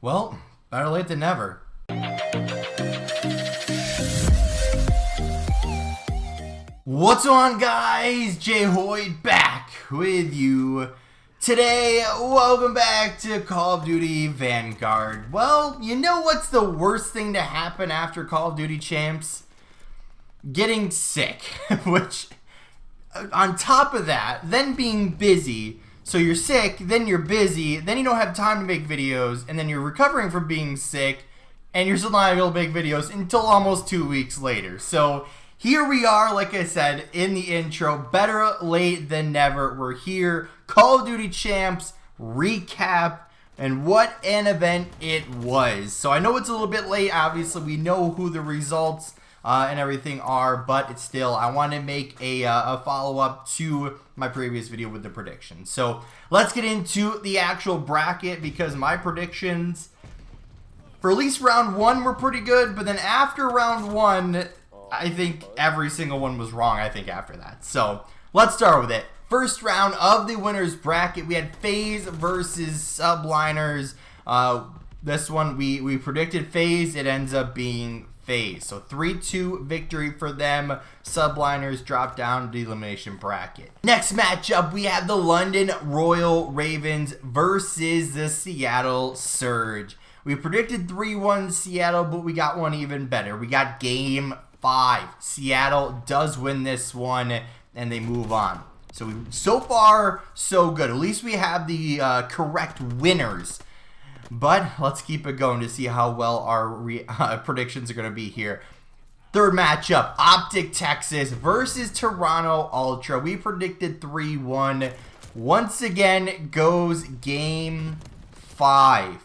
Well, better late than never. What's on, guys? Jay Hoyt back with you today. Welcome back to Call of Duty Vanguard. Well, you know what's the worst thing to happen after Call of Duty Champs? Getting sick, which on top of that, then being busy. So you're sick, then you're busy, then you don't have time to make videos, and then you're recovering from being sick, and you're still not able to make videos until almost 2 weeks later. So here we are, like I said in the intro, better late than never. We're here, Call of Duty Champs recap, and what an event it was. So I know it's a little bit late, obviously we know who the results and everything are, but it's still, I want to make a follow-up to my previous video with the predictions. So let's get into the actual bracket, because my predictions for at least round one were pretty good, but then after round one, I think every single one was wrong, I think, after that. So let's start with it. First round of the winners bracket, we had FaZe versus Subliners. This one, we predicted FaZe, it ends up being FaZe. So 3-2 victory for them. Subliners drop down to the elimination bracket. Next matchup, we have the London Royal Ravens versus the Seattle Surge. We predicted 3-1 Seattle, but we got one even better. We got game 5. Seattle does win this one, and they move on. So far, so good. At least we have the correct winners. But let's keep it going to see how well our predictions are going to be here. Third matchup, Optic Texas versus Toronto Ultra. We predicted 3-1. Once again, goes game 5.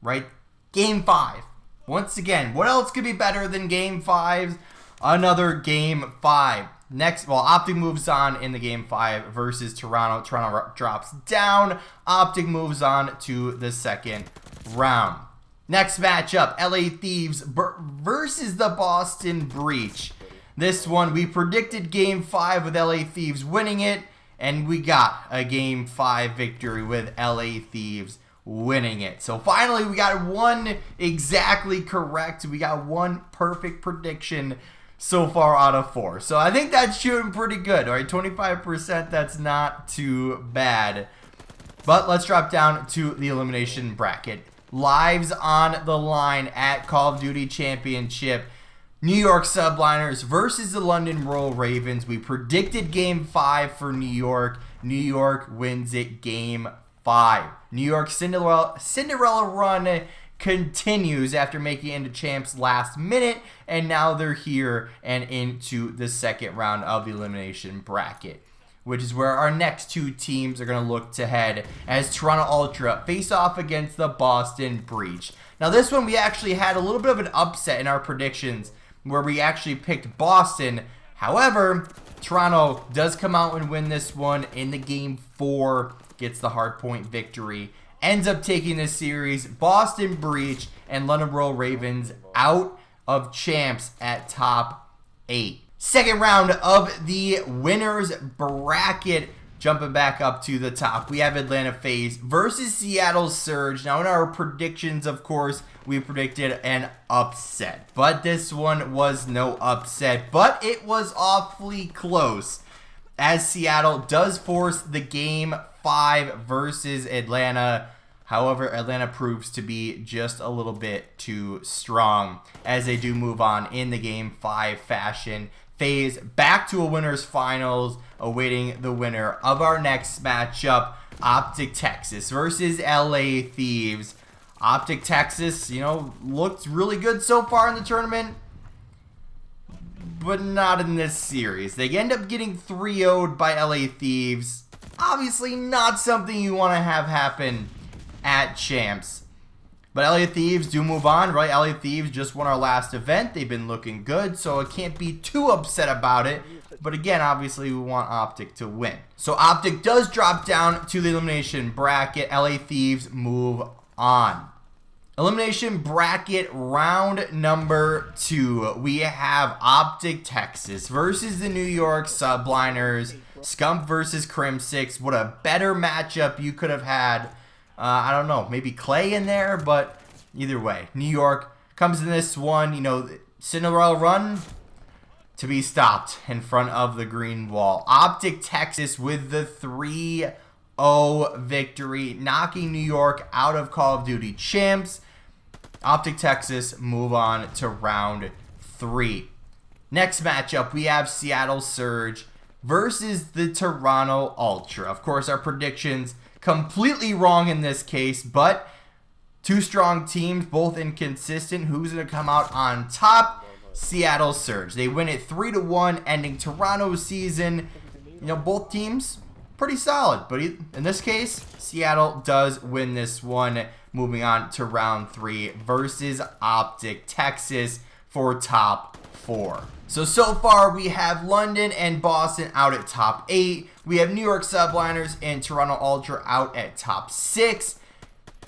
Right? Game 5. Once again, what else could be better than game 5? Another game 5. Next, well, Optic moves on in the game 5 versus Toronto. Toronto drops down. Optic moves on to the second round. Next matchup, LA Thieves versus the Boston Breach. This one, we predicted game 5 with LA Thieves winning it, and we got a game 5 victory with LA Thieves winning it. So finally, we got one exactly correct. We got one perfect prediction so far out of 4. So I think that's shooting pretty good. All right, 25%, that's not too bad. But let's drop down to the elimination bracket. Lives on the line at Call of Duty Championship. New York Subliners versus the London Royal Ravens. We predicted game 5 for New York. New York wins it game 5. New York Cinderella run continues after making it into champs last minute, and now they're here and into the second round of the elimination bracket, which is where our next two teams are going to look to head as Toronto Ultra face off against the Boston Breach. Now this one, we actually had a little bit of an upset in our predictions where we actually picked Boston. However, Toronto does come out and win this one in the game 4, gets the hardpoint victory, ends up taking this series. Boston Breach and London Royal Ravens out of champs at top 8. Second round of the winners bracket, jumping back up to the top. We have Atlanta FaZe versus Seattle Surge. Now in our predictions, of course, we predicted an upset, but this one was no upset, but it was awfully close, as Seattle does force the game 5 versus Atlanta. However, Atlanta proves to be just a little bit too strong as they do move on in the game 5 fashion. FaZe back to a winners finals, awaiting the winner of our next matchup, Optic Texas versus LA Thieves. Optic Texas, you know, looked really good so far in the tournament, but not in this series. They end up getting 3-0'd by LA Thieves. Obviously not something you want to have happen at champs. But LA Thieves do move on, right? LA Thieves just won our last event. They've been looking good, so I can't be too upset about it. But again, obviously we want Optic to win. So Optic does drop down to the elimination bracket. LA Thieves move on. Elimination bracket round number 2. We have Optic Texas versus the New York Subliners. Scump versus Crim6. What a better matchup you could have had I don't know, maybe Clay in there, but either way, New York comes in this one, you know, Cinderella run to be stopped in front of the green wall. Optic Texas with the 3-0 victory, knocking New York out of Call of Duty Champs. Optic Texas move on to round 3. Next matchup, we have Seattle Surge versus the Toronto Ultra. Of course, our predictions completely wrong in this case, but two strong teams, both inconsistent. Who's going to come out on top? Seattle Surge. They win it 3-1, ending Toronto's season. You know, both teams pretty solid, but in this case, Seattle does win this one, moving on to round 3 versus Optic Texas for top 4. So far we have London and Boston out at top 8. We have New York Subliners and Toronto Ultra out at top 6.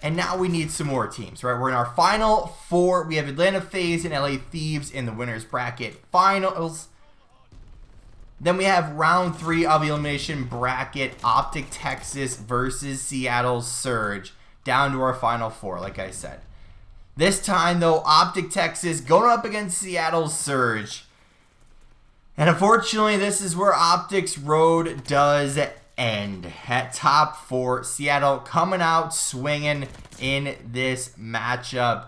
And now we need some more teams, right? We're in our final 4. We have Atlanta FaZe and LA Thieves in the winners bracket finals. Then we have round 3 of the elimination bracket, Optic Texas versus Seattle Surge, down to our final 4, like I said. This time, though, Optic Texas going up against Seattle Surge. And unfortunately, this is where Optic's road does end. At top 4, Seattle coming out swinging in this matchup.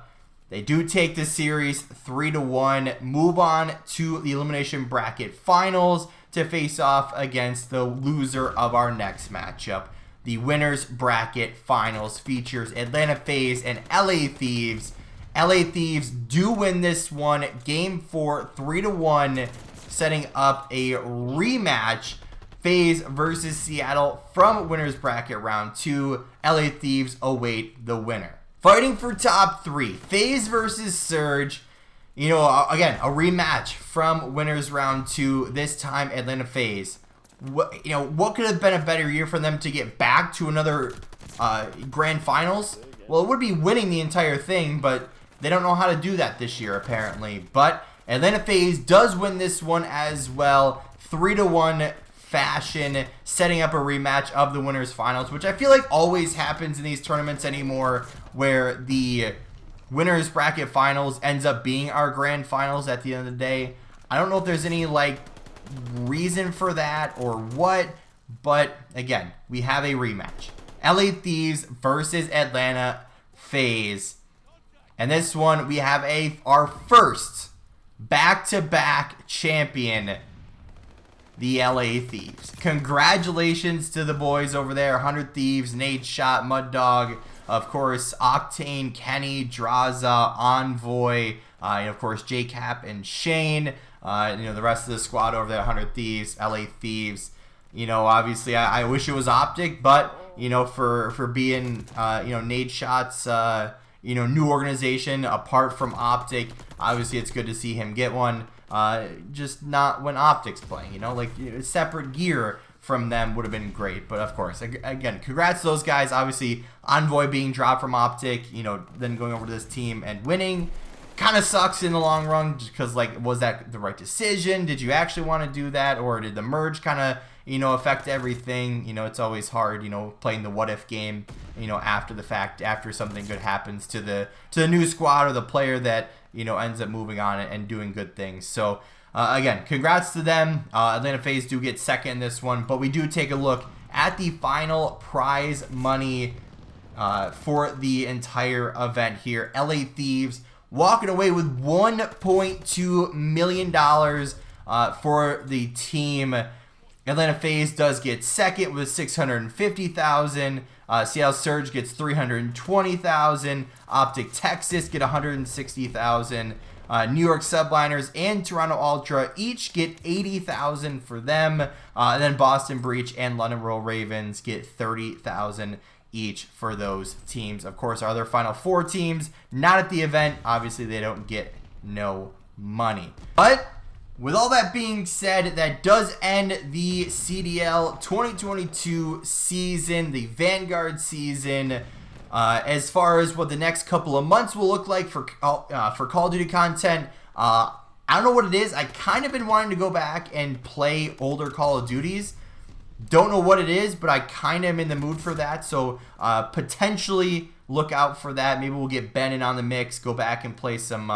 They do take the series 3-1, move on to the elimination bracket finals to face off against the loser of our next matchup. The winners bracket finals features Atlanta FaZe and LA Thieves. LA Thieves do win this one, game 4, 3-1, setting up a rematch. FaZe versus Seattle from winners bracket round 2. LA Thieves await the winner. Fighting for top 3, FaZe versus Surge. You know, again, a rematch from winners round 2. This time, Atlanta FaZe. What could have been a better year for them to get back to another grand finals? Well, it would be winning the entire thing, but they don't know how to do that this year, apparently. But Atlanta FaZe does win this one as well, 3-1 fashion, setting up a rematch of the winners finals, which I feel like always happens in these tournaments anymore, where the winners bracket finals ends up being our grand finals at the end of the day. I don't know if there's any like reason for that or what, but again, we have a rematch. LA Thieves versus Atlanta FaZe. And this one, we have our first back-to-back champion, the LA Thieves. Congratulations to the boys over there. 100 Thieves, nadeshot, Mud Dog, of course, Octane, Kenny, Draza, Envoy, and of course, JCap and Shane. The rest of the squad over there, 100 Thieves, LA Thieves. Obviously, I wish it was Optic, but, for being, nadeshot's, new organization apart from Optic, obviously it's good to see him get one. Just not when Optic's playing, separate gear from them would have been great. But of course, again, congrats to those guys. Obviously, Envoy being dropped from Optic, then going over to this team and winning kind of sucks in the long run, because was that the right decision? Did you actually want to do that, or did the merge kind of affect everything? It's always hard, playing the what if game, after the fact, after something good happens to the new squad or the player that ends up moving on and doing good things. So again, congrats to them. Atlanta FaZe do get second in this one, but we do take a look at the final prize money for the entire event here. LA Thieves walking away with $1.2 million for the team. Atlanta FaZe does get second with $650,000. Seattle Surge gets $320,000. Optic Texas get $160,000. New York Subliners and Toronto Ultra each get $80,000 for them. And then Boston Breach and London Royal Ravens get $30,000 each for those teams. Of course, our other final 4 teams not at the event. Obviously, they don't get no money. But with all that being said, that does end the CDL 2022 season, the Vanguard season. As far as what the next couple of months will look like for Call of Duty content, I don't know what it is. I kind of been wanting to go back and play older Call of Duties, Don't know what it is, but I kind of am in the mood for that. So potentially look out for that. Maybe we'll get Ben in on the mix, go back and play some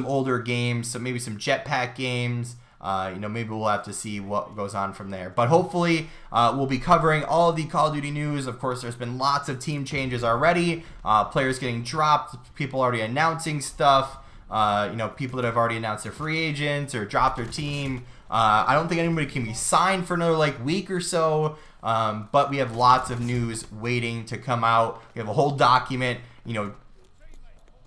older games, maybe some jetpack games. Maybe we'll have to see what goes on from there. But hopefully, we'll be covering all of the Call of Duty news. Of course, there's been lots of team changes already. Players getting dropped, people already announcing stuff. People that have already announced their free agents or dropped their team. I don't think anybody can be signed for another week or so. But we have lots of news waiting to come out. We have a whole document,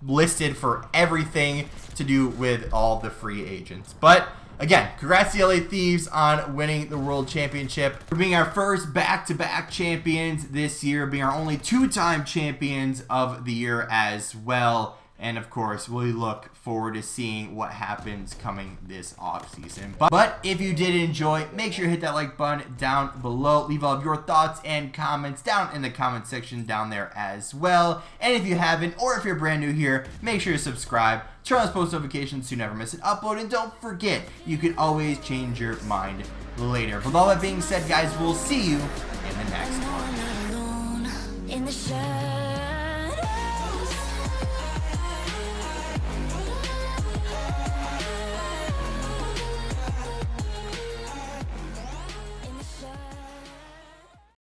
listed for everything to do with all the free agents. But again, congrats to LA Thieves on winning the World Championship. For being our first back-to-back champions this year, being our only two-time champions of the year as well. And of course, we look forward to seeing what happens coming this offseason. But if you did enjoy, make sure to hit that like button down below. Leave all of your thoughts and comments down in the comment section down there as well. And if you haven't, or if you're brand new here, make sure to subscribe. Turn on those post notifications so you never miss an upload. And don't forget, you can always change your mind later. With all that being said, guys, we'll see you in the next one.